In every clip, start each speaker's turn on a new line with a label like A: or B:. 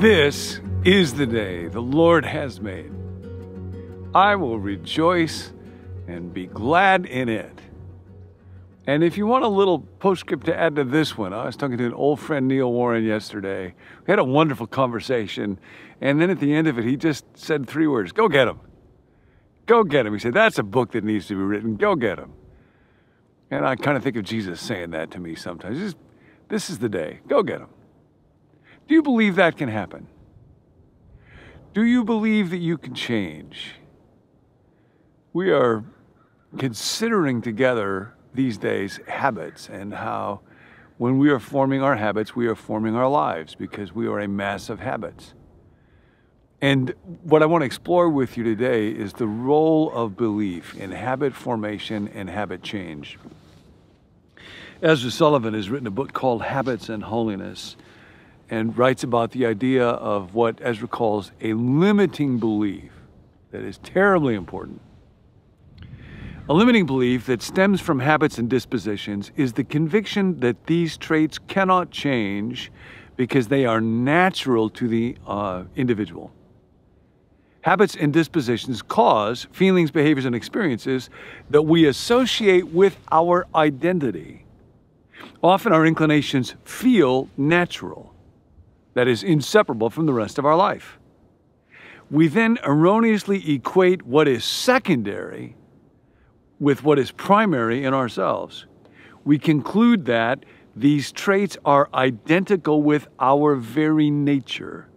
A: This is the day the Lord has made. I will rejoice and be glad in it. And if you want a little postscript to add to this one, I was talking to an old friend, Neil Warren, yesterday. We had a wonderful conversation. And then at the end of it, he just said 3 words: go get him. Go get him. He said, that's a book that needs to be written. Go get him. And I kind of think of Jesus saying that to me sometimes. This is the day. Go get him. Do you believe that can happen? Do you believe that you can change? We are considering together these days habits, and how when we are forming our habits, we are forming our lives, because we are a mass of habits. And what I want to explore with you today is the role of belief in habit formation and habit change. Ezra Sullivan has written a book called Habits and Holiness, and writes about the idea of what Ezra calls a limiting belief that is terribly important. A limiting belief that stems from habits and dispositions is the conviction that these traits cannot change because they are natural to the individual. Habits and dispositions cause feelings, behaviors, and experiences that we associate with our identity. Often our inclinations feel natural, that is inseparable from the rest of our life. We then erroneously equate what is secondary with what is primary in ourselves. We conclude that these traits are identical with our very nature.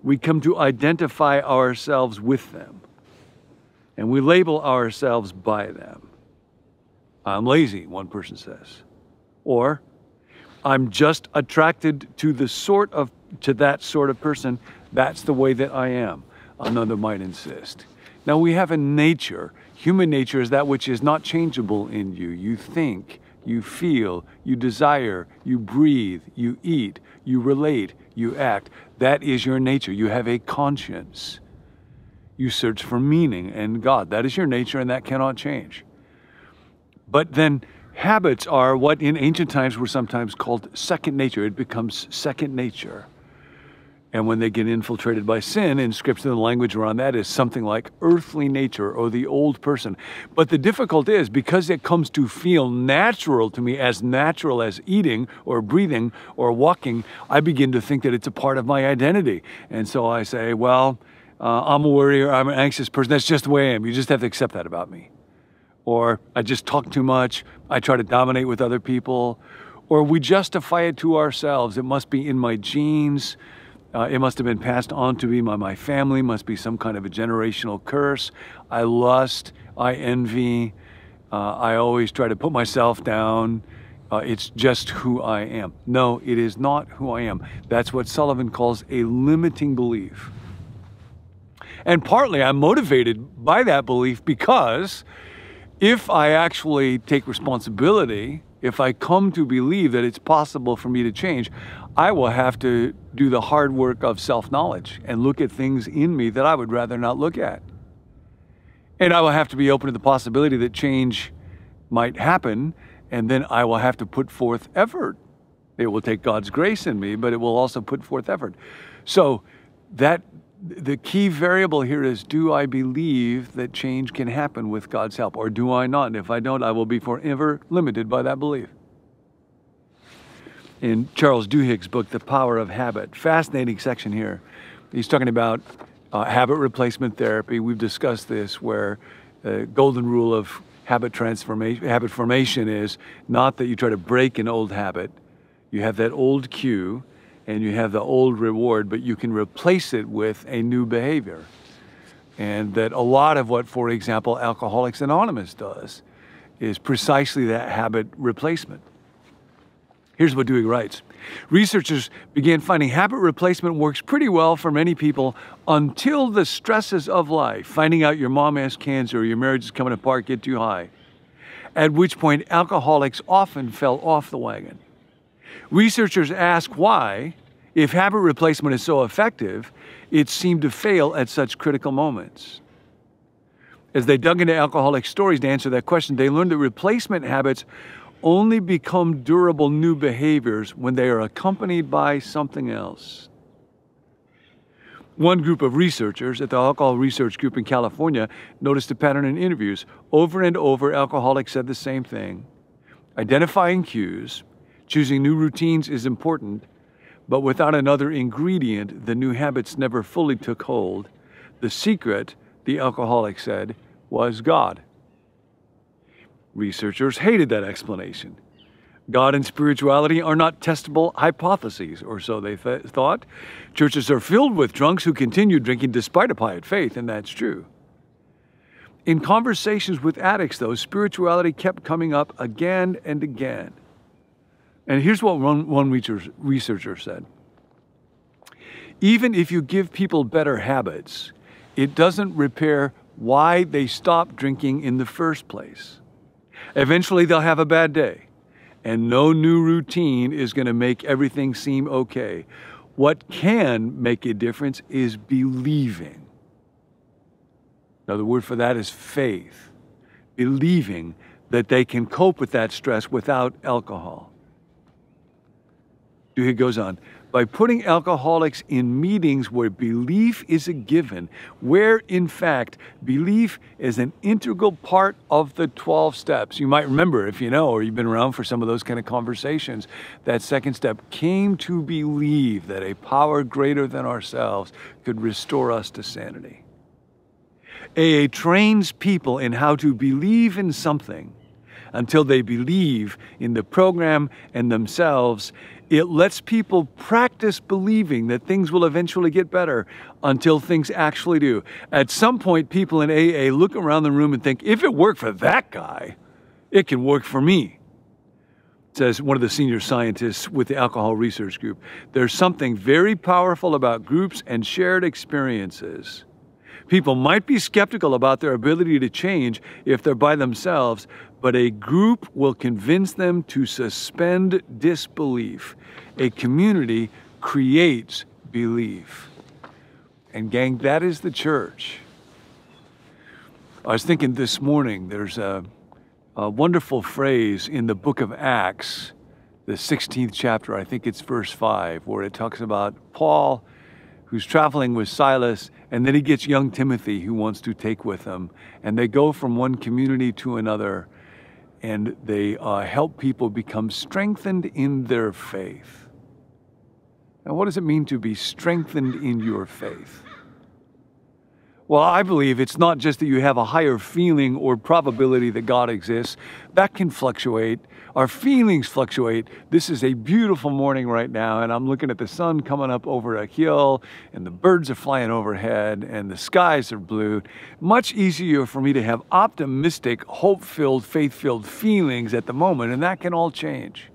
A: We come to identify ourselves with them, and we label ourselves by them. I'm lazy, one person says. Or, I'm just attracted to that sort of person. That's the way that I am, another might insist. Now, we have a nature. Human nature is that which is not changeable in you. You think, you feel, you desire, you breathe, you eat, you relate, you act. That is your nature. You have a conscience. You search for meaning and God. That is your nature, and that cannot change. But then habits are what in ancient times were sometimes called second nature. It becomes second nature. And when they get infiltrated by sin, in Scripture, the language around that is something like earthly nature or the old person. But the difficulty is, because it comes to feel natural to me, as natural as eating or breathing or walking, I begin to think that it's a part of my identity. And so I say, well, I'm a worrier, I'm an anxious person. That's just the way I am. You just have to accept that about me. Or I just talk too much. I try to dominate with other people. Or we justify it to ourselves. It must be in my genes. It must have been passed on to me by my family. Must be some kind of a generational curse. I lust. I envy. I always try to put myself down. It's just who I am. No, it is not who I am. That's what Sullivan calls a limiting belief. And partly I'm motivated by that belief because if I actually take responsibility, if I come to believe that it's possible for me to change, I will have to do the hard work of self-knowledge and look at things in me that I would rather not look at. And I will have to be open to the possibility that change might happen, and then I will have to put forth effort. It will take God's grace in me, but it will also put forth effort. So the key variable here is, do I believe that change can happen with God's help, or do I not? And if I don't, I will be forever limited by that belief. In Charles Duhigg's book, The Power of Habit, fascinating section here. He's talking about habit replacement therapy. We've discussed this, where the golden rule of habit formation is not that you try to break an old habit. You have that old cue, and you have the old reward, but you can replace it with a new behavior. And that a lot of what, for example, Alcoholics Anonymous does is precisely that habit replacement. Here's what Duhigg writes. Researchers began finding habit replacement works pretty well for many people until the stresses of life, finding out your mom has cancer or your marriage is coming apart, get too high, at which point alcoholics often fell off the wagon. Researchers ask why, if habit replacement is so effective, it seemed to fail at such critical moments. As they dug into alcoholic stories to answer that question, they learned that replacement habits only become durable new behaviors when they are accompanied by something else. One group of researchers at the Alcohol Research Group in California noticed a pattern in interviews. Over and over, alcoholics said the same thing. Identifying cues, choosing new routines is important, but without another ingredient, the new habits never fully took hold. The secret, the alcoholic said, was God. Researchers hated that explanation. God and spirituality are not testable hypotheses, or so they thought. Churches are filled with drunks who continue drinking despite a pious faith, and that's true. In conversations with addicts, though, spirituality kept coming up again and again. And here's what one researcher said. Even if you give people better habits, it doesn't repair why they stopped drinking in the first place. Eventually, they'll have a bad day, and no new routine is going to make everything seem okay. What can make a difference is believing. Another word for that is faith. Believing that they can cope with that stress without alcohol. He goes on, by putting alcoholics in meetings where belief is a given, where in fact belief is an integral part of the 12 steps. You might remember, if you know, or you've been around for some of those kind of conversations, that second step came to believe that a power greater than ourselves could restore us to sanity. AA trains people in how to believe in something until they believe in the program and themselves. It lets people practice believing that things will eventually get better until things actually do. At some point, people in AA look around the room and think, if it worked for that guy, it can work for me. Says one of the senior scientists with the Alcohol Research Group. There's something very powerful about groups and shared experiences. People might be skeptical about their ability to change if they're by themselves, but a group will convince them to suspend disbelief. A community creates belief. And gang, that is the church. I was thinking this morning, there's a wonderful phrase in the book of Acts, the 16th chapter, I think it's verse 5, where it talks about Paul, who's traveling with Silas, and then he gets young Timothy who wants to take with him. And they go from one community to another, and they help people become strengthened in their faith. Now, what does it mean to be strengthened in your faith? Well, I believe it's not just that you have a higher feeling or probability that God exists. That can fluctuate. Our feelings fluctuate. This is a beautiful morning right now, and I'm looking at the sun coming up over a hill, and the birds are flying overhead, and the skies are blue. Much easier for me to have optimistic, hope-filled, faith-filled feelings at the moment, and that can all change.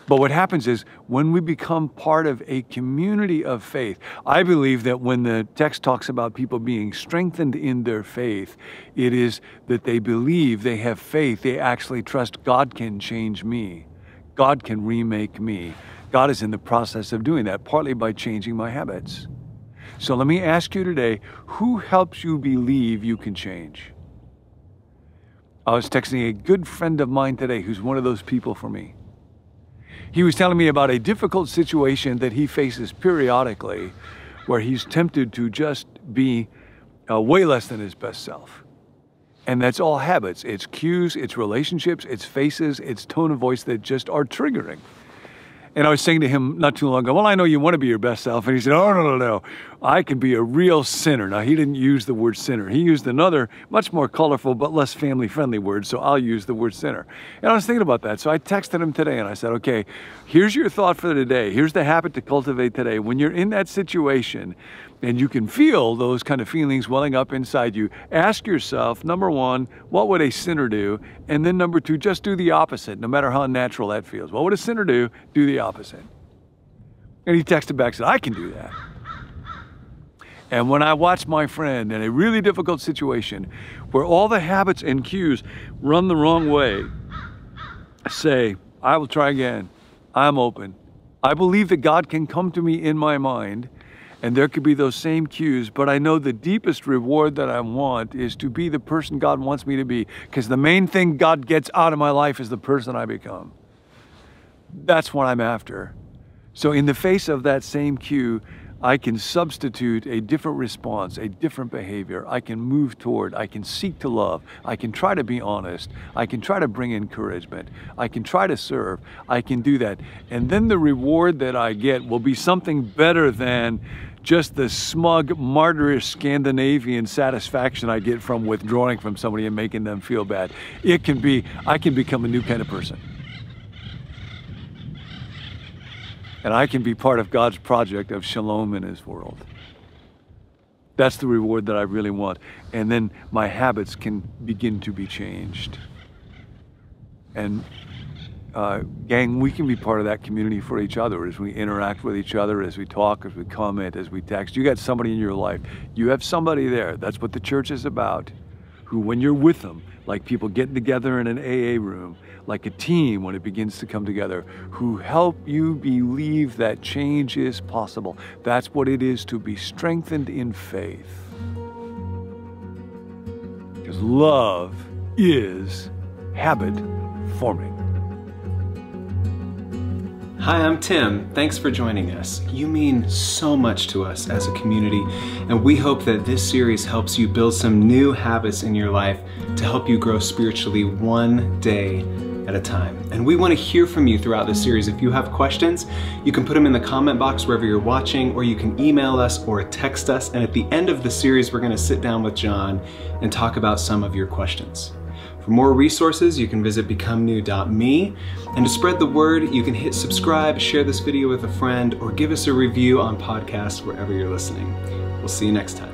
A: But what happens is when we become part of a community of faith, I believe that when the text talks about people being strengthened in their faith, it is that they believe, they have faith, they actually trust God can change me. God can remake me. God is in the process of doing that, partly by changing my habits. So let me ask you today, who helps you believe you can change? I was texting a good friend of mine today who's one of those people for me. He was telling me about a difficult situation that he faces periodically where he's tempted to just be way less than his best self. And that's all habits. It's cues, it's relationships, it's faces, it's tone of voice that just are triggering. And I was saying to him not too long ago, well, I know you want to be your best self. And he said, oh, no. I can be a real sinner. Now, he didn't use the word sinner. He used another, much more colorful, but less family-friendly word, so I'll use the word sinner. And I was thinking about that. So I texted him today, and I said, okay, here's your thought for today. Here's the habit to cultivate today. When you're in that situation, and you can feel those kind of feelings welling up inside you, ask yourself, number one, what would a sinner do? And then number two, just do the opposite, no matter how unnatural that feels. What would a sinner do? Do the opposite. And he texted back and said, I can do that. And when I watch my friend in a really difficult situation where all the habits and cues run the wrong way, say, I will try again. I'm open. I believe that God can come to me in my mind, and there could be those same cues, but I know the deepest reward that I want is to be the person God wants me to be, because the main thing God gets out of my life is the person I become. That's what I'm after. So in the face of that same cue, I can substitute a different response, a different behavior. I can move toward, I can seek to love. I can try to be honest. I can try to bring encouragement. I can try to serve. I can do that. And then the reward that I get will be something better than just the smug, martyrish Scandinavian satisfaction I get from withdrawing from somebody and making them feel bad. It can be, I can become a new kind of person. And I can be part of God's project of shalom in his world. That's the reward that I really want. And then my habits can begin to be changed. And gang, we can be part of that community for each other as we interact with each other, as we talk, as we comment, as we text. You got somebody in your life. You have somebody there. That's what the church is about. Who, when you're with them, like people getting together in an AA room, like a team when it begins to come together, who help you believe that change is possible. That's what it is to be strengthened in faith. Because love is habit forming.
B: Hi, I'm Tim. Thanks for joining us. You mean so much to us as a community, and we hope that this series helps you build some new habits in your life to help you grow spiritually one day at a time. And we want to hear from you throughout this series. If you have questions, you can put them in the comment box wherever you're watching, or you can email us or text us. And at the end of the series, we're going to sit down with John and talk about some of your questions. For more resources, you can visit becomenew.me. And to spread the word, you can hit subscribe, share this video with a friend, or give us a review on podcasts wherever you're listening. We'll see you next time.